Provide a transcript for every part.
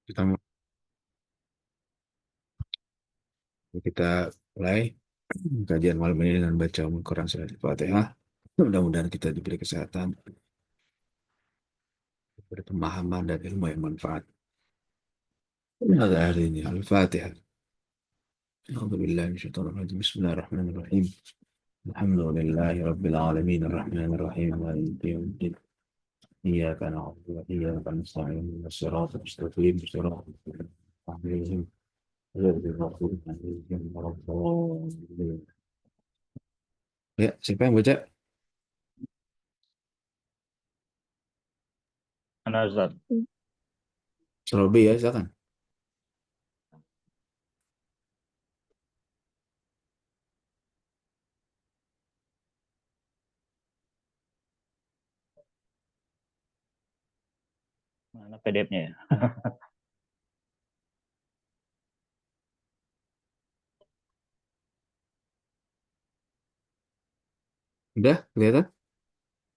Kita mulai kajian malam ini dengan baca Al-Quran surat Al-Fatihah. Mudah-mudahan kita diberi kesehatan, diberi pemahaman dan ilmu yang manfaat. Pada hari ini Al-Fatihah. A'udzubillahi Bismillahirrahmanirrahim. Alhamdulillahi Rabbil Alamin Ar-Rahmanir-Rahim Maliki Yawmiddin. Iyyaka na'budu wa iyyaka nasta'in ihdinas siratal mustaqim siratal ladzina an'amta 'alaihim ghairil maghdubi 'alaihim waladdallin. Ya, siapa yang baca? Ana Ustaz. Sorobi ya, silakan. Mana PDF-nya ya? Udah kelihatan?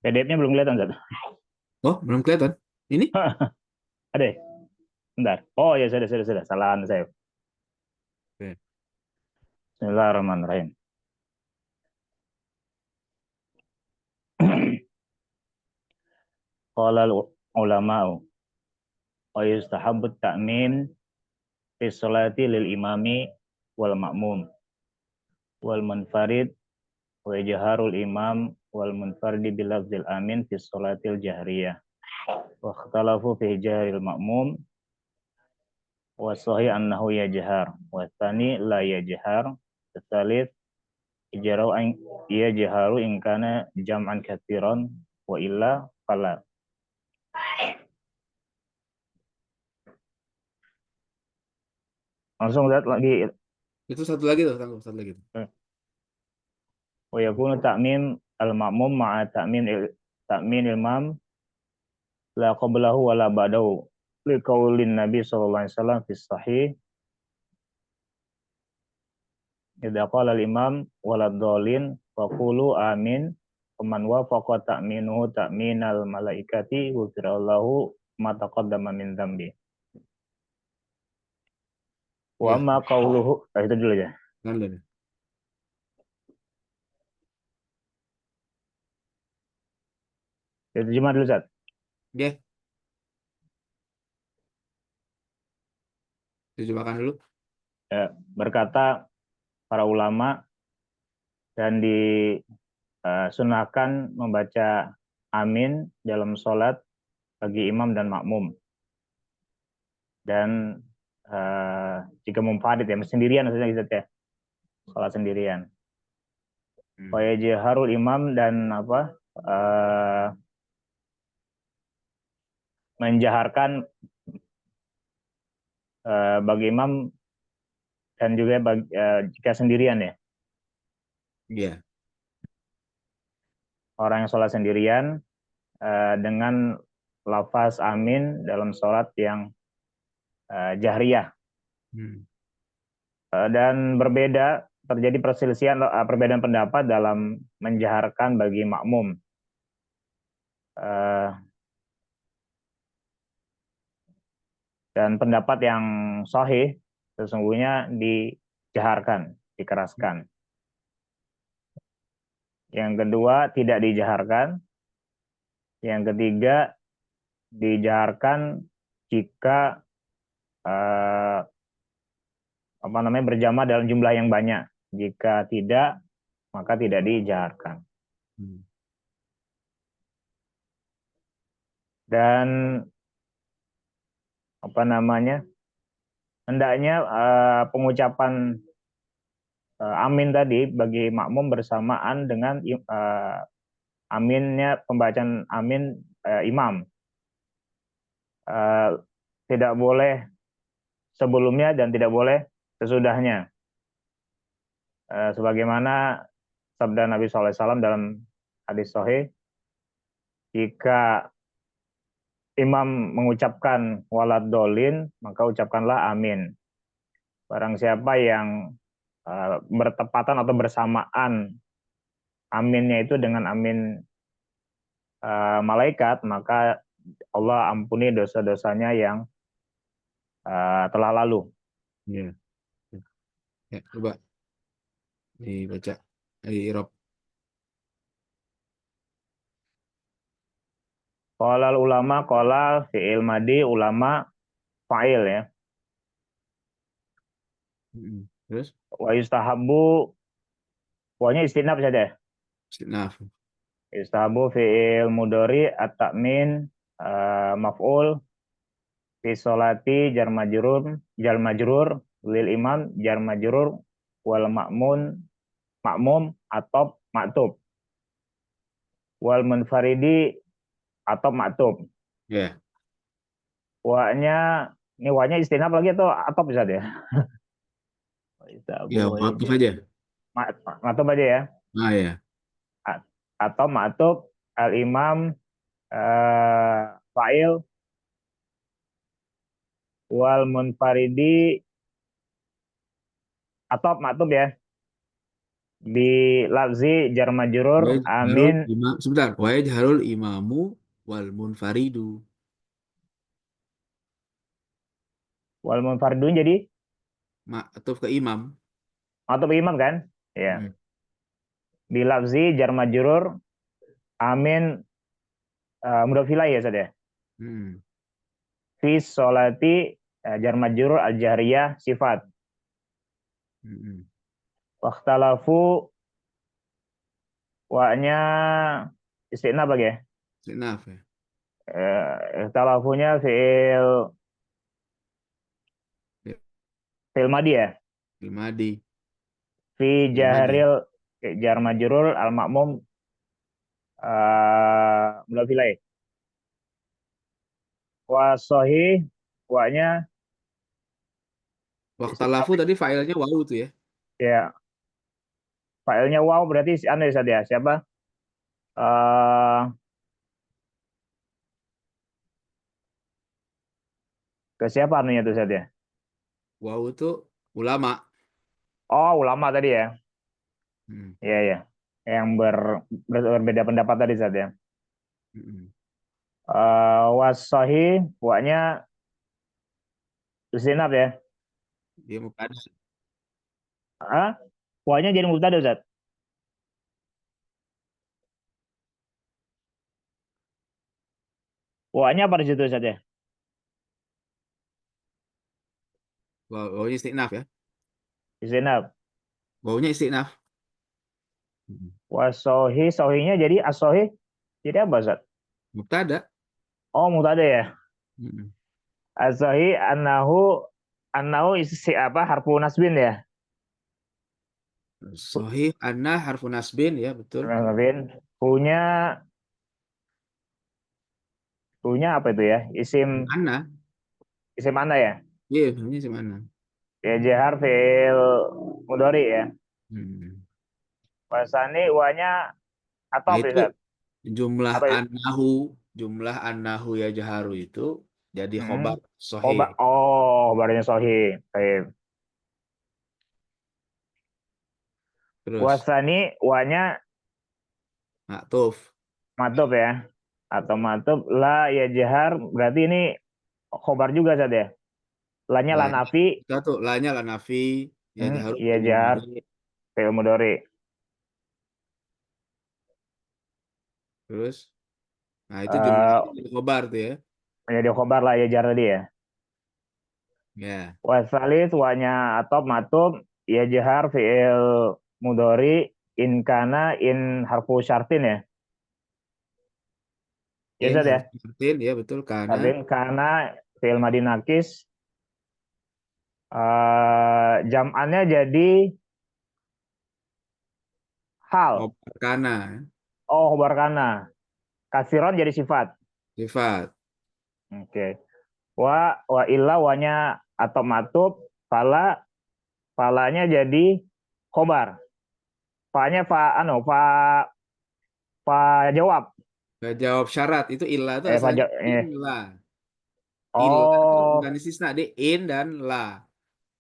PDF-nya belum kelihatan, Ustaz. Oh, belum kelihatan. Ini? Ada ya? Bentar. Oh ya, sudah. Salahan saya. Oke. Bismillahirrahmanirrahim. Qala ulama'u wa yustahabbu ta'min fi sholati lil imami wal ma'mum wal munfarid wa jaharul imam wal munfaridi bil lafzil amin fi sholatil jahriyah. Wa ikhtalafu fi jahril ma'mum wa sahih annahu yajhar wa tsani la yajhar. Tsalits Ijarau ang ia jaharu ingkana jam'an katsiran wa illa fala. Langsung lihat lagi. Itu satu lagi tuh, tangguh, satu lagi tuh. Wa yakunu ta'mim al-ma'mum ma'a ta'min imam la qablahu wa la ba'dahu. Liqaulin Nabi sallallahu alaihi wasallam fi sahih idza qala al-imam waladhdallin faqulu amin faman wafaqa ta'minuhu ta'minal malaikati ghufira lahu ma taqaddama min dzambi. Wa Ya, ma qauluhu, itu dulu ya. kan deh. Terjemah dulu, Zat. Ya, terjemahkan dulu. Ya, berkata para ulama dan disunahkan membaca amin dalam sholat bagi imam dan makmum. Dan jika munfarid ya, sendirian maksudnya gitu ya, sholat sendirian. Wa jaharul imam dan menjaharkan bagi imam dan juga jika sendirian ya. Iya. Orang yang sholat sendirian dengan lafaz amin dalam sholat yang jahriyah. Dan terjadi perselisihan, perbedaan pendapat dalam menjaharkan bagi makmum. Dan pendapat yang sahih sesungguhnya dijaharkan, dikeraskan. Yang kedua tidak dijaharkan. Yang ketiga dijaharkan jika berjamaah dalam jumlah yang banyak. Jika tidak, maka tidak dijaharkan. Dan hendaknya pengucapan amin tadi bagi makmum bersamaan dengan aminnya pembacaan amin imam. Tidak boleh sebelumnya dan tidak boleh sesudahnya. Sebagaimana sabda Nabi SAW dalam hadis sahih, jika imam mengucapkan waladhdallin, maka ucapkanlah amin. Barang siapa yang bertepatan atau bersamaan aminnya itu dengan amin malaikat, maka Allah ampuni dosa-dosanya yang telah lalu. Ya. Ya, coba dibaca. Di Irob. Qolal ulama, qola fi'il madi, ulama fa'il ya. Terus, Wa yustahabbu, pokoknya istinaf saja. istinaf. Yustahabbu fi'il mudori at-ta'min, maf'ul fi sholati jar majrur lil imam jar majrur wal ma'mum atop maktub wal munfaridi atop maktub. Ya, Wa-nya, ini wa-nya istinaf lagi atau atop bisa deh. ya wakaf aja. Maktub aja ya. Nah ya, Atau maktub al imam, fa'il wal munfaridi atop maktub ya. Bi lafzi jar majrur amin sebentar. Wa yajharul imamu wal munfaridu. wal munfaridun jadi Atau ke imam. maktub imam kan? Ya. Hmm. Bi lafzi jar majrur amin, mudhof ilaih ya saja. Hmm. Fi sholati, jar majrur al jahriyah sifat. Hmm. Wakhtalafu, wa-nya istinaf lagi ya. Istinaf ya. Ikhtalafunya Ya, fi'il madi ya. Ilmadi. Fi Ilmadi. jahril jar majrur al ma'mum, mudhof ilaih. Wa sahih, wa-nya istinaf Waktalafu tadi filenya wawu tuh ya. ya. Filenya wow berarti anu ya saja. Siapa? Eh ke siapa anunya itu saja? Wawu tuh ulama. Oh, ulama tadi ya. Hmm. Iya, ya. Yang berbeda pendapat tadi saja. Hmm. Wasohi, wa-nya istinaf ya. Dia mubtada. Ah, wa-nya jadi mubtada Ustaz. Wa-nya apa di situ saja? Wawunya istinaf ya. Istinaf. Wawunya istinaf. Hmm. Wasohi, sohinya jadi asohi. Jadi apa Ustaz? Mubtada. Oh, mubtada ya. Hmm. Asohi annahu isi apa? Harfu nasbin ya. Sohih anna harfu nasbin ya betul. Nasbin. Punya punya apa itu ya? Anna. Isim mana ya? Iya, ini si mana? Ya jahar fil mudori ya. Hmm. Wasani wa-nya Nah atau itu bisa jumlah apa itu? annahu, jumlah annahu ya jaharu itu jadi Hmm. khobar sohih. Oh, barunya sahih. Baik. Terus Wasani wa-nya maktuf. matub ya. Atau matub la ya jahar berarti ini khobar juga saja ya. La-nya la Lah, nafi, kita tuh lanya lah nafi ya jaharu ya ilmu jahar mudhari. fi'il mudhari. Terus, nah itu Eh jumlahnya jadi khobar tuh ya. menjadi khobar la ya jahar tadi ya. Ya, Wasalis wa-nya atau matub ya jahar fi'il mudhari in kana in harfu syartin ya. Ya in Ustaz ya. harus disertin ya betul karena Syartin kana fi'il madi nakis, jam'annya jadi hal. khobar kana Oh, khobar kana. Kasiron jadi sifat. sifat. Oke. Wa illa wanya atau matub, fala falanya jadi khobar. Fa-nya fa jawab. Gak jawab syarat itu ilah itu asalnya in la. Illa itu Oh, bukan istisna, dia in dan la.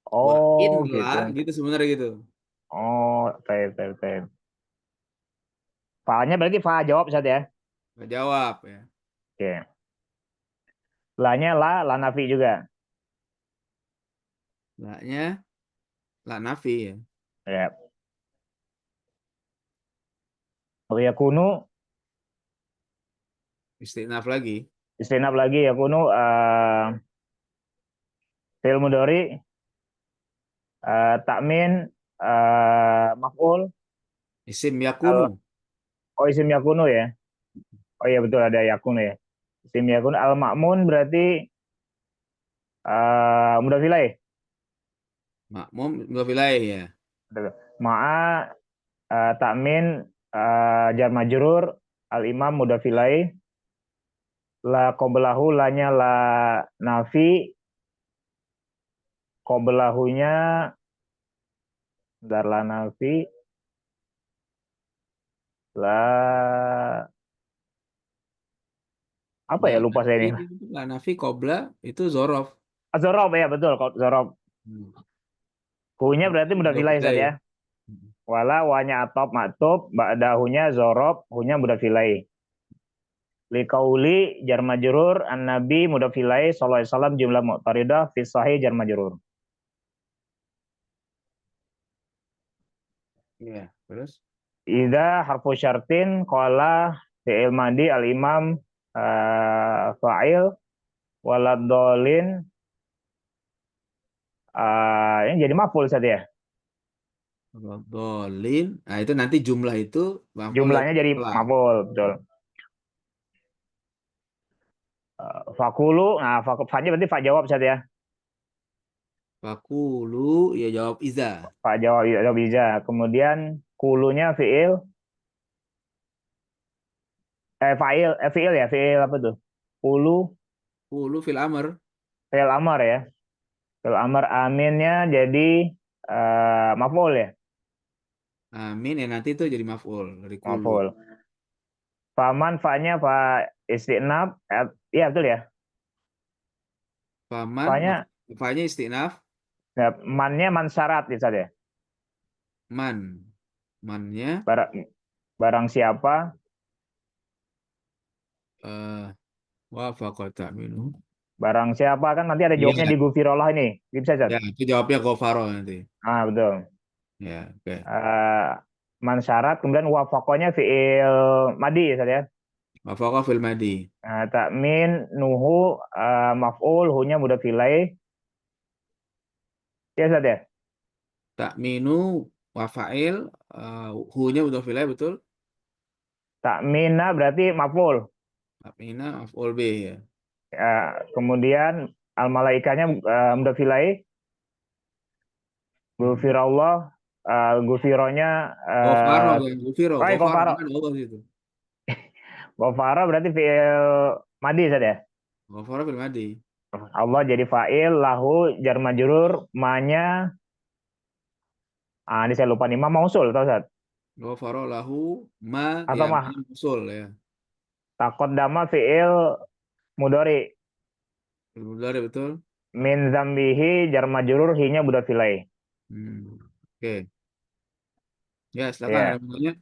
Wa in oh la gitu. gitu sebenarnya gitu. Oh, baik, baik, baik. Fa-nya berarti fa jawab saja ya. Gak jawab ya. Oke. La-nya la nafi juga. La-nya la nafi ya. Ya. Wa yakunu Istinaf lagi. istinaf lagi yakunu fi'il mudhari takmin maf'ul Isim al yakunu. oh isim yakunu ya. Oh iya betul ada yakunu ya. Isim yakunu al ma'mun berarti mudhaf ilaih. Makmum mudhof ilaih ya. Ma'a takmin jar majrur al imam mudhaf ilaih la qablahu lanya la nafi qablahunya dar la nafi la apa La ya lupa saya nafi, ini. la nafi qabla itu zorof. Zorob ya betul zorob. Hmm. Hunya berarti Qabla mudhaf mudhof ilaih Ustaz ilaih. ya. Hmm. Wala wanya atop maktub ba'dahunya zorob hunya mudhaf ilaih. Liqauli jar majrur an nabi mudhaf ilaih sallallahu alaihi wasallam jumlah mu'taridah fi sahih jar majrur. Iya, terus Ida harfu syartin qala fi'il madi al imam fa'il walad dolin ini jadi maf'ul saja ya. dolin. Nah, itu nanti jumlah itu maf'ul dari Jumlahnya jadi setelah. maf'ul betul. Fakulu nah fa-nya berarti fa jawab saja ya. Fakulu ya jawab iza. Fa jawab ya bisa. Kemudian kulunya fi'il fi'il ya fi'il apa tuh? Kulu Kulu fil amr. fi'il amar ya. Fi'il amar aminnya jadi maf'ul ya. Amin ya nanti itu jadi maf'ul dari kulu. Maf'ul. Faman fa-nya fa istinaf iya betul ya. Faman, Fa-nya fanya istinaf, ya, man-nya man syarat ya Ustaz ya. man. Mannya Barang, barang siapa eh wafaqata minhu. barang siapa kan nanti ada jawabnya Iya, di Gufirullah ini. Bisa Ustaz? ya itu jawabnya Gofaro nanti. Ah betul. Ya, oke. Eh, man syarat kemudian wafakonya fi'il madi ya Ustaz ya. Wafaqa fil madi. Takmin nuhu maf'ul hunya mudhaf ilaih ya Ustaz ya. Takminu wa fa'il hu-nya udah filah betul. Takmina berarti maf'ul. Takmina maf'ul bih ya. Kemudian al malaikanya mudhaf ilaih Hmm. Gufirullah Gufironya Gofaro yang gufiro, Gofaro Gofaro. kan Allah itu. Gofaro berarti fi'il madi Ustaz ya. Gofaro fil madi. Allah jadi fa'il lahu jar majrur ma-nya ini saya lupa nih ma mausul tahu Ustaz Gofaro lahu ma atau ya mah ma usul ya. taqaddama fi'il mudhari Betul betul. min zambihi jar majrur hinya mudhaf ilaih. Hmm. Oke. Ya, silakan ada Ya. yang tanya.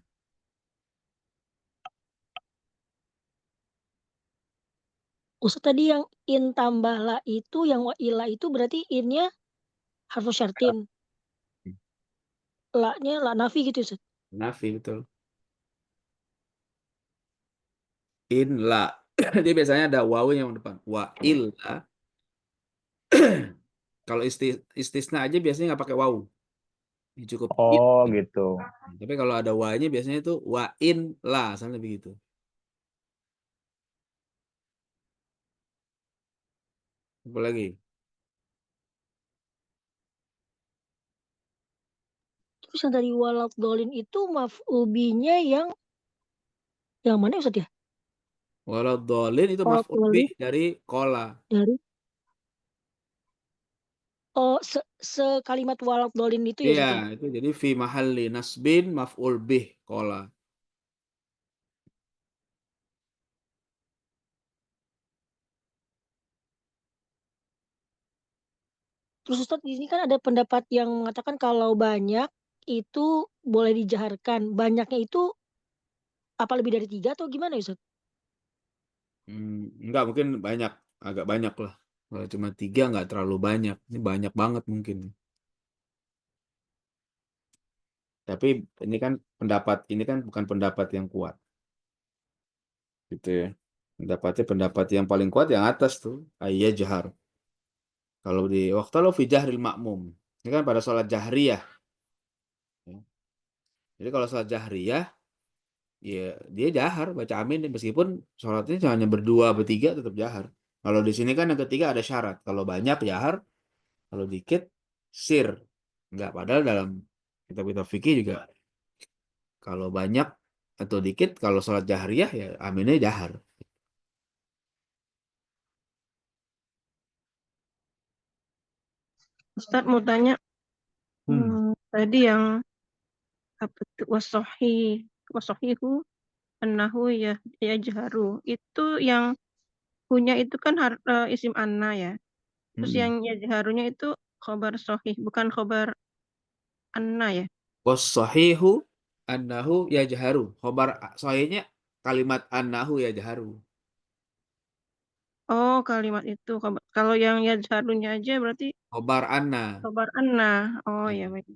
Ustaz tadi yang in tambah la itu yang wa ila itu berarti innya harfu syartin. La-nya la nafi gitu Ustaz. Nafi betul. In la. Dia biasanya ada wawu yang depan. Wa illa. Kalau istisna aja biasanya nggak pakai wawu. Ini cukup in. Oh gitu. Tapi kalau ada wa-nya biasanya itu wa in la, misalnya begitu. Apa lagi? Terus yang tadi walad dolin itu maf'ul binya yang mana Ustaz ya? Walau dolin itu Walad maf'ul bih dolin dari kola. dari sekalimat walad dolin itu ya Iya, Ustaz ya. itu jadi fi mahalli nasbin maf'ul bih kola. Terus Ustaz di sini kan ada pendapat yang mengatakan kalau banyak itu boleh dijaharkan. Banyaknya itu apa lebih dari 3 atau gimana ya Ustaz? Enggak, mungkin banyak. Agak banyak lah. Kalau cuma 3 nggak terlalu banyak. Ini banyak banget mungkin. Tapi ini kan ini kan bukan pendapat yang kuat, gitu ya. Pendapat yang paling kuat yang atas tuh, ayat jahar. Kalau di waktu lo fi jahril makmum, ini kan pada sholat jahriyah. Ya. Jadi kalau sholat jahriyah, ya dia jahar baca amin meskipun sholatnya hanya berdua bertiga tetap jahar. Kalau di sini kan yang ketiga ada syarat. Kalau banyak jahar, kalau dikit sir. Enggak, padahal dalam kitab-kitab fikih juga kalau banyak atau dikit kalau sholat jahriyah ya aminnya jahar. Ustaz mau tanya, Hmm. tadi yang apa tuh wasohihu annahu ya jaharu itu yang punya itu kan isim anna ya. Terus Hmm. yang ya jaharunya itu khobar sohih bukan khobar anna ya. Wassahihu annahu yajharu. Khobar sahihnya kalimat annahu yajharu. Oh kalimat itu kalau yang ya jaharunya aja berarti Khobar anna. khobar anna. Oh Nah, ya baik.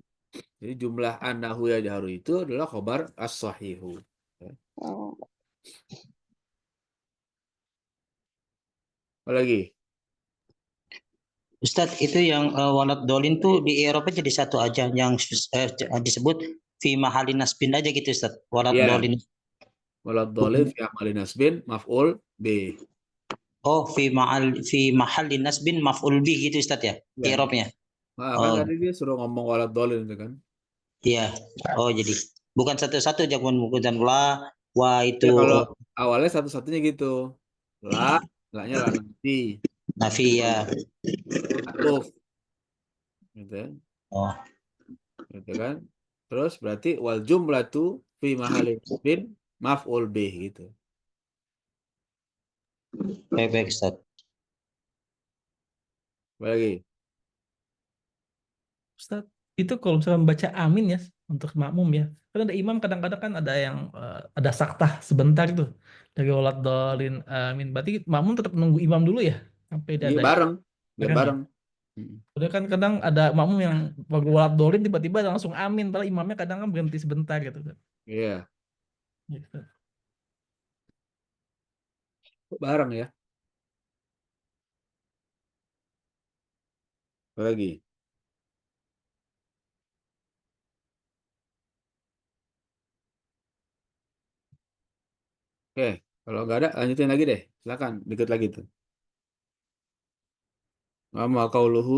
jadi jumlah annahu yajharu itu adalah khobar as-sahihu. Ya. Oh. Apa lagi? Ustadz itu yang walad dolin tuh di Eropa jadi satu aja yang disebut fi mahalin nasbin aja gitu Ustadz. Walad Ya, dolin. walad dhalin fi amali nasbin maf'ul b. Oh fi mahalin nasbin maf'ul bi gitu Ustadz ya. Di Ya. Eropanya. Nah, kan Oh tadi dia suruh ngomong walad dhalin itu kan. iya. Oh jadi bukan satu-satu jangan menggunakan wa itu Ya kalau awalnya satu-satunya gitu. La, la-nya la nanti. nafi ya. Atuf. Gitu ya. Oh Gitu kan. Terus berarti wal jumlatu fi mahalin nasbin maf'ul bih gitu. baik Ustadz. Apa lagi? Ustaz, itu kalau misalnya baca amin ya untuk makmum ya. Kan ada imam kadang-kadang kan ada yang ada saktah sebentar tuh dari walad dolin amin. Berarti makmum tetap nunggu imam dulu ya sampai Iya ada bareng, biar kan ya. bareng. Mm. Udah kan kadang ada makmum yang baru walad dolin tiba-tiba langsung amin, padahal imamnya kadang kan berhenti sebentar gitu. Iya, Gitu. bareng ya. Apa lagi? Oke, kalau nggak ada lanjutin lagi deh. Silakan, dikit lagi tuh. Amma qauluhu,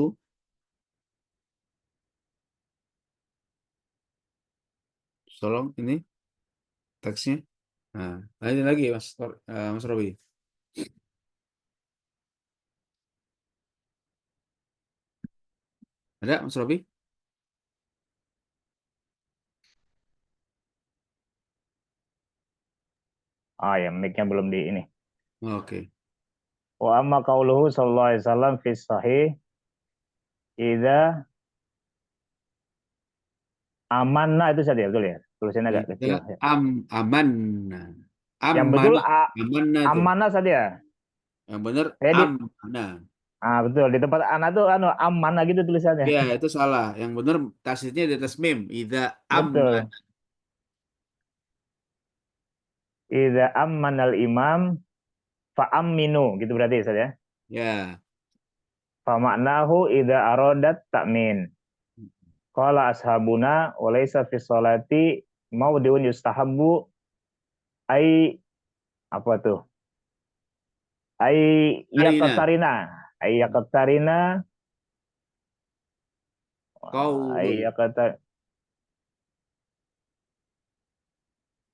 tolong ini teksnya. Nah, lanjutin lagi Mas Robi. Ada Mas Robi? Ah ya, mic-nya belum di ini. Oke. Wa amma qauluhu sallallahu alaihi wasallam fi sahih idza amanna itu saja betul ya. Tulisannya agak kecil. Ida amanna. Yang betul Amanna tuh. amanah saja. Yang benar Saya di amanna. betul di tempat ana tuh amanah gitu tulisannya. Ya, itu salah. Yang benar tasdidnya di atas mim. Ida Betul. aman. Idza ammanal imam fa aminu gitu berarti Ustaz ya. Ya. Fa maknahu idza aradat ta'min. Qala ashabuna wa laysa fi sholati mawdi'un yustahabbu ai apa tuh? Ai Arina. yaqtarina. Ai yaqtarina ai Qaulul. yaqtar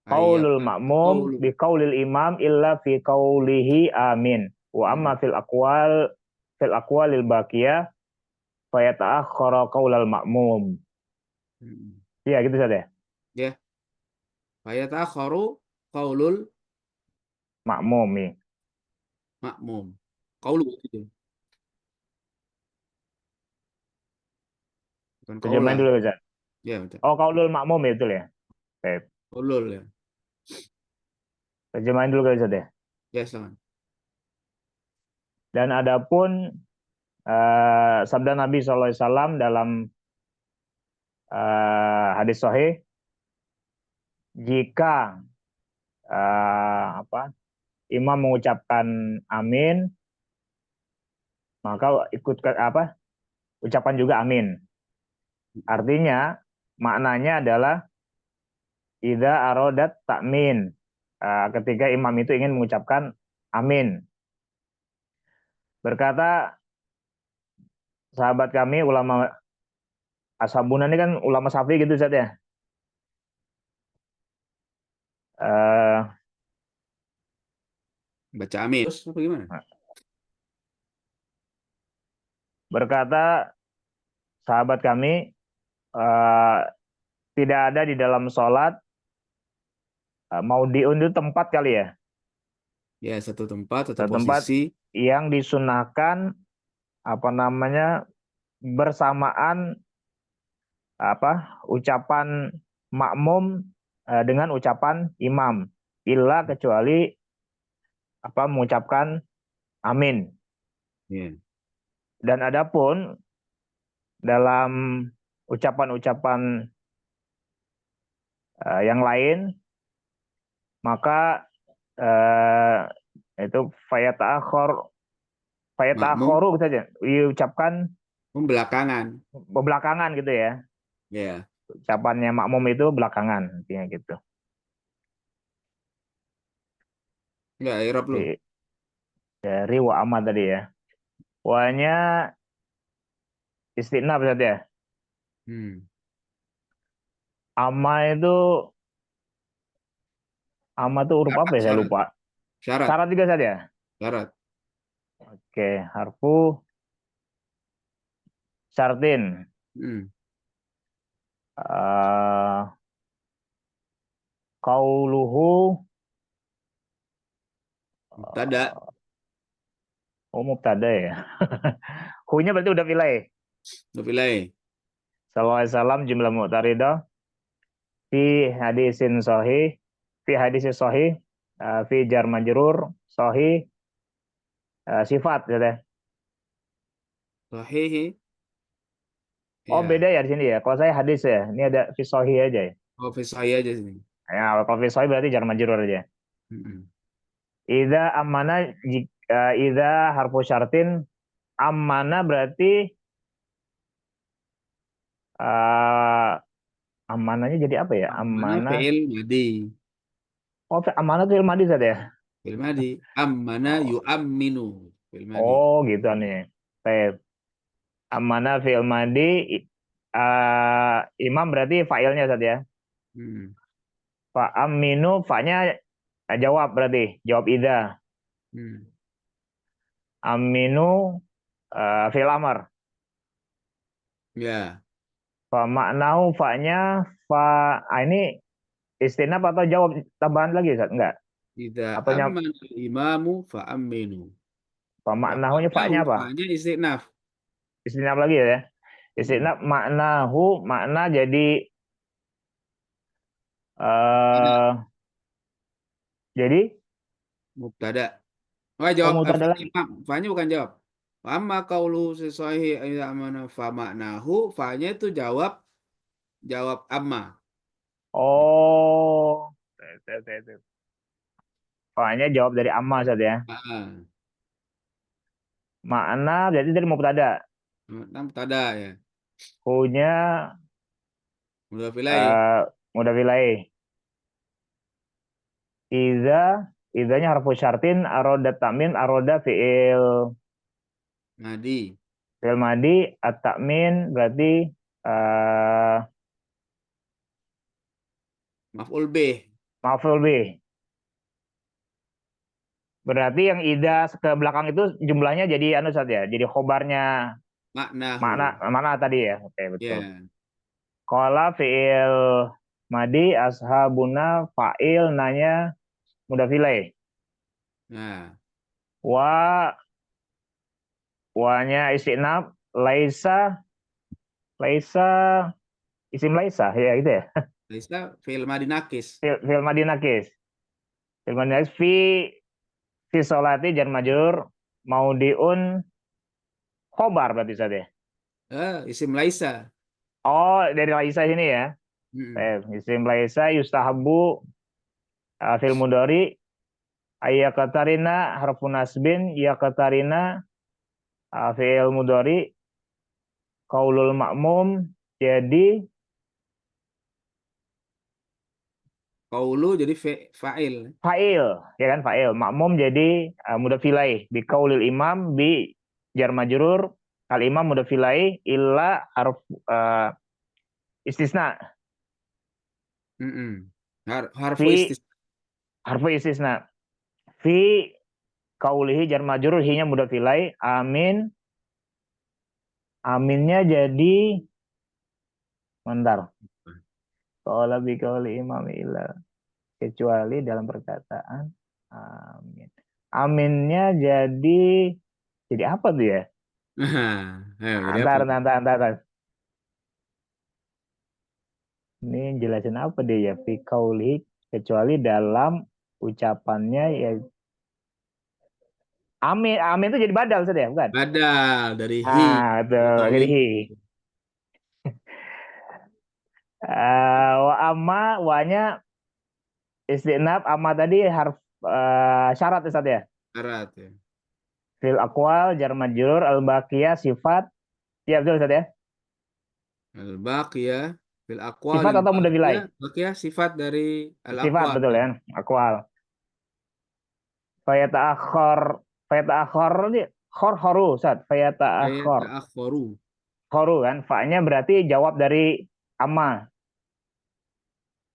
Ayat. qaulul ma'mum Qaulul. bi qaulil imam illa fi qaulihi amin. Wa amma fil aqwalil baqiyah fa yata'akhkhara qaulal ma'mum. Iya gitu saja. Ya. Ayat akharu qaulul Makmum nih. makmum. Qaulu itu. Bukan Terjemahin kaulah. dulu Ustaz. Ya, betul. Oh, qaulul makmum ya betul ya. Baik. Qaulul ya. Terjemahin dulu Ustaz ya. Ya, silakan. Dan adapun sabda Nabi SAW dalam hadis sahih, jika imam mengucapkan amin, maka ucapan juga amin. Artinya maknanya adalah idza arodat takmin, ketika imam itu ingin mengucapkan amin. Berkata sahabat kami, ulama ashabuna ini kan ulama Syafi'i gitu Ustaz ya. Baca amin. Terus apa gimana? Berkata sahabat kami, tidak ada di dalam sholat maudiun itu tempat kali ya, Ya, satu tempat atau satu tempat posisi. yang disunahkan bersamaan ucapan makmum dengan ucapan imam, illa kecuali mengucapkan amin. Ya. Dan adapun dalam ucapan-ucapan yang lain, maka itu fayata'akhoru saja, diucapkan Belakangan. belakangan gitu ya. Ya. Ucapannya makmum itu belakangan, intinya gitu. Enggak, i'rab lu. Dari wa amma tadi ya. Wanya istinaf Ustaz ya. Amma itu huruf apa ya? Saya lupa. Syarat. Syarat juga Ustaz ya. Syarat. Oke, harfu syartin. Qauluhu Mubtada. Mubtada ya. Hu-nya berarti udah pilih. Udah pilih. Sallallahu alaihi wasallam jumlah mu'taridah fi hadisin sahih, fi hadisin sahih, fi jar majrur sahih, sifat gitu ya. Sahih. Oh, beda ya di sini ya. Kalau saya hadis ya. Ini ada fi sahih aja ya. Oh, fi sahih aja sini. Ya, kalau fi sahih berarti jar majrur aja. Idza amana, idza harfu syartin, amana berarti amanahnya jadi apa ya? Amanah fi'il madi. Oh, amanah fi'il madi saja ya. Fi'il madi. Amanah yu'amminu. Fi'il madi. Oh, gitu nih. Amanah fi'il madi, imam berarti fa'ilnya saja ya. Fa'aminu, fa-nya jawab berarti, jawab idza. Aminu fi'il amr. Ya. Fa maknahu, fa-nya ini istinaf atau jawab tambahan lagi Ustaz? Enggak. Idza Atau amana imamu fa'amminu. fa maknahunya fa-nya apa? Fa-nya istinaf. Istinaf lagi ya. Istinaf maknahu, makna jadi Mubtada. Wah, jawab. mubtada lagi. Fa-nya bukan jawab. Amma qaulu sahih idza amana fa maknahu, fa-nya itu jawab amma. Oh. Fa-nya jawab dari amma saja ya. Makna berarti dari mubtada. Mubtada ya. Hu-nya Mudhaf ilaih. mudhaf ilaih. Idzanya harfu syartin, aroda ta'min, aroda fi'il Madi. fi'il madi, at-ta'min berarti Maf'ul bih. maf'ul bih. Berarti yang idza ke belakang itu jumlahnya jadi anu Ustaz ya, jadi khobarnya makna tadi ya. Oke, betul. Yeah. Qala fi'il madi, ashabuna fa'il, nanya mudhaf ilaih. Nah. Wa-nya istinaf, laisa isim laisa ya gitu ya. Laisa fi'il madi nakis. Fi'il madi nakis. Fi'il madi nakis fi sholati jar majrur maudiun Khobar berarti Ustaz ya. Isim laisa. Oh, dari laisa sini ya. Mm-mm. Isim laisa yustahabu fil mudhari ayakatarina harfu nasbin yakatarina fi'il mudhari qaulul ma'mum jadi Qaulu jadi fa'il. fa'il, ya kan fa'il. Makmum jadi mudhaf ilaih bi qaulil imam bi jar majrur al imam mudhaf ilaih illa harf istisna Mm-mm. Harfu fi istis. harfu istisna fi qaulihi jar majrur hinya mudhaf ilaih amin aminnya jadi bentar qala bi qauli imam illa kecuali dalam perkataan amin aminnya jadi apa tuh ya? Jadi apa? Antar. Ini jelasin apa dia ya? Fi qauli kecuali dalam ucapannya ya amin. Amin itu jadi badal Ustaz ya, bukan? Badal dari hi. Betul. Jadi hi. Wa amma wanya istinab amma tadi harf syarat Ustaz ya. Syarat ya. Fil aqwal jar majrur al baqiyah sifat. Ya betul Ustaz ya. Al-baqiyah fil aqwal Sifat atau mudhaf ilaih? baqiyah sifat dari Sifat al-aqwal. betul ya, aqwal. Fayata'akhir ini khor Ustaz. Fayata'akhir. Ta'akharu. Khoru kan, fa-nya berarti jawab dari amma.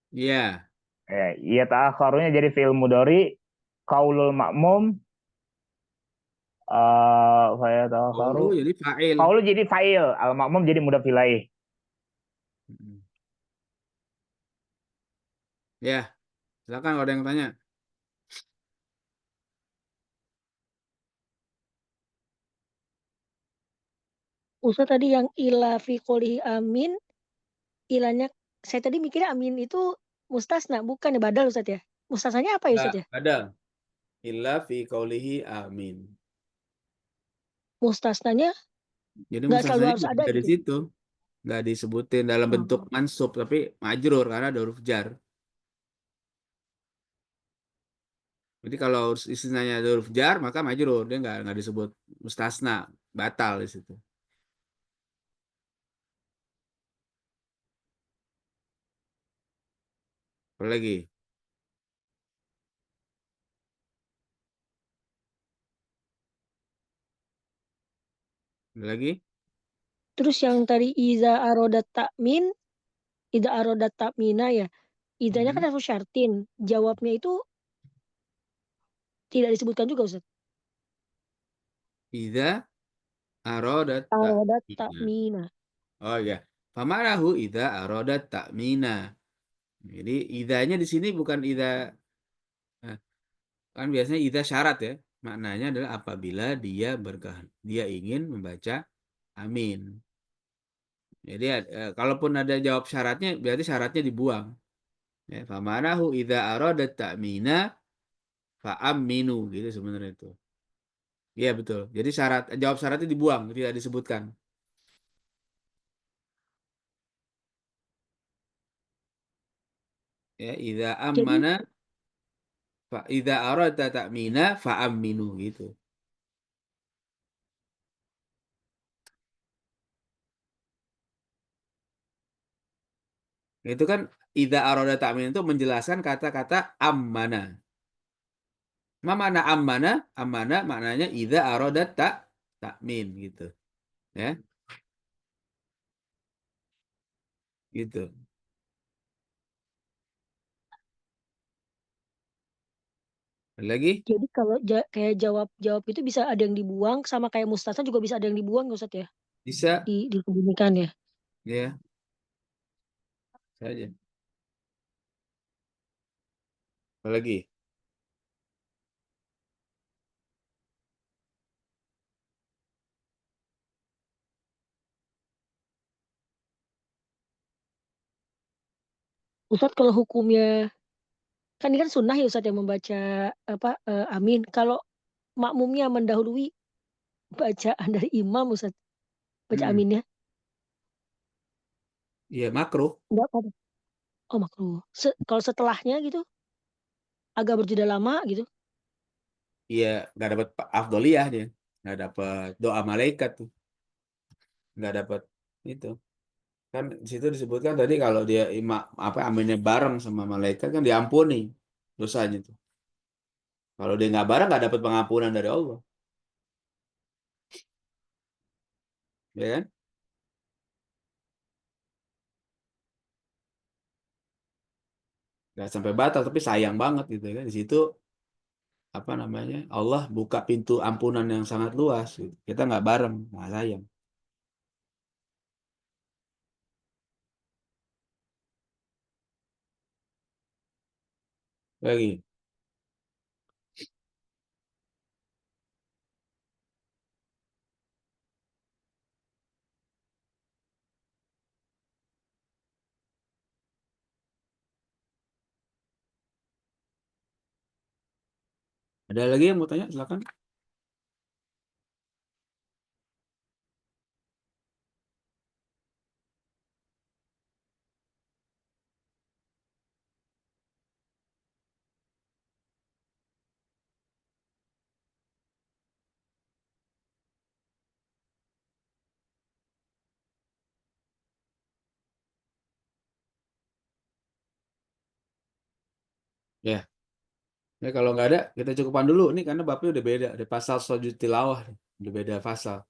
Iya. Ya ta'akharunya jadi fi'il mudhari qaulul ma'mum fa Qaulu jadi fa'il. qaulu jadi fa'il, al ma'mum jadi mudhaf ilaih. Ya, silakan kalau ada yang tanya. Ustaz tadi yang ila fi qoulihi amin, ilahnya saya tadi mikirnya amin itu mustasna, bukan ya badal Ustaz ya? Mustasnanya apa ya Ustaz ya? Badal. Illa fi qaulihi amin. Mustasnanya Jadi nggak selalu mustasnanya harus ada dari gitu. situ. Nggak disebutin dalam bentuk mansub, tapi majrur karena ada huruf jar. Jadi kalau istilahnya ada huruf jar, maka majrur. Dia nggak disebut mustasna. Batal di situ. Apa lagi? Ada lagi? Terus yang tadi iza arodat ta'mina ya. Idanya kan harus syartin. Jawabnya itu tidak disebutkan juga Ustaz. Idza arodat Arodat ta'mina. ta'mina. Oh ya. Famarahu idza arodat ta'mina. Jadi idanya di sini bukan idza, kan biasanya idza syarat ya. Maknanya adalah apabila dia ingin membaca amin. Jadi kalaupun ada jawab syaratnya, berarti syaratnya dibuang. Ya, famarahu idza arodat ta'mina fa'aminu gitu sebenarnya itu. Iya betul. Jadi jawab syaratnya dibuang, tidak disebutkan. Ya, idza ammana fa idza aradta ta'mina fa'aminu gitu. Itu kan idza arada ta'min itu menjelaskan kata-kata ammana. Mana ammana? Ammana maknanya idza arada ta'min gitu. Ya. Gitu. Ada lagi? Jadi kalau kayak jawab itu bisa ada yang dibuang, sama kayak mustasna juga bisa ada yang dibuang Ustaz ya? Bisa. Dikebumikan ya. Ya. Saja. Apa lagi? Ustaz kalau hukumnya kan ini kan sunnah ya Ustaz yang membaca amin. Kalau makmumnya mendahului bacaan dari imam Ustaz. Baca Hmm. aminnya. Iya, makruh. Enggak apa-apa. Oh, makruh. Kalau setelahnya gitu agak berjeda lama gitu. Iya, nggak dapat afdoliyah dia. Nggak dapat doa malaikat tuh. Nggak dapat itu. Kan di situ disebutkan tadi kalau dia aminnya bareng sama malaikat kan diampuni dosanya tuh. Kalau dia nggak bareng nggak dapat pengampunan dari Allah, ya kan? Nggak sampai batal tapi sayang banget gitu kan. Di situ apa namanya, Allah buka pintu ampunan yang sangat luas gitu. Kita nggak bareng, nggak sayang lagi. Ada lagi yang mau tanya, silakan. Ya, ya kalau nggak ada kita cukupan dulu nih karena babnya udah beda, ada pasal sujud tilawah nih. Udah beda pasal.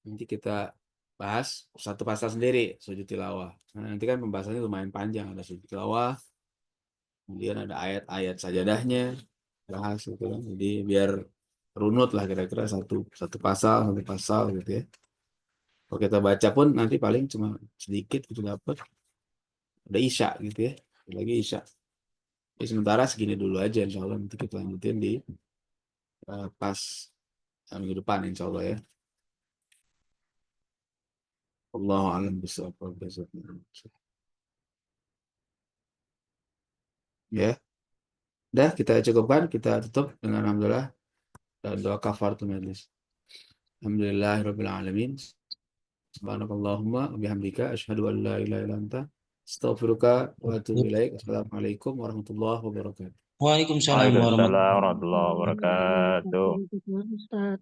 Nanti kita bahas satu pasal sendiri sujud tilawah. Nah, nanti kan pembahasannya lumayan panjang, ada sujud tilawah, kemudian ada ayat-ayat sajadahnya, bahas gitu kan. Jadi biar runut lah kira-kira satu pasal gitu ya. Kalau kita baca pun nanti paling cuma sedikit gitu dapat. Ada isya gitu ya. Lagi isya. Jadi sementara segini dulu aja insya Allah, nanti kita lanjutin di pas minggu depan insya Allah ya. Allahu a'lam bishawab. Ya, udah kita cukupkan, kita tutup dengan alhamdulillah doa kafaratul majelis. Alhamdulillahirabbil alamin. Subhanakallahumma wa bihamdika asyhadu an la ilaha illa anta astaghfiruka wa atubu ilaik. Assalamualaikum warahmatullahi wabarakatuh. Waalaikumsalam Waalaikumsalam warahmatullahi warahmatullahi wabarakatuh. Ustaz.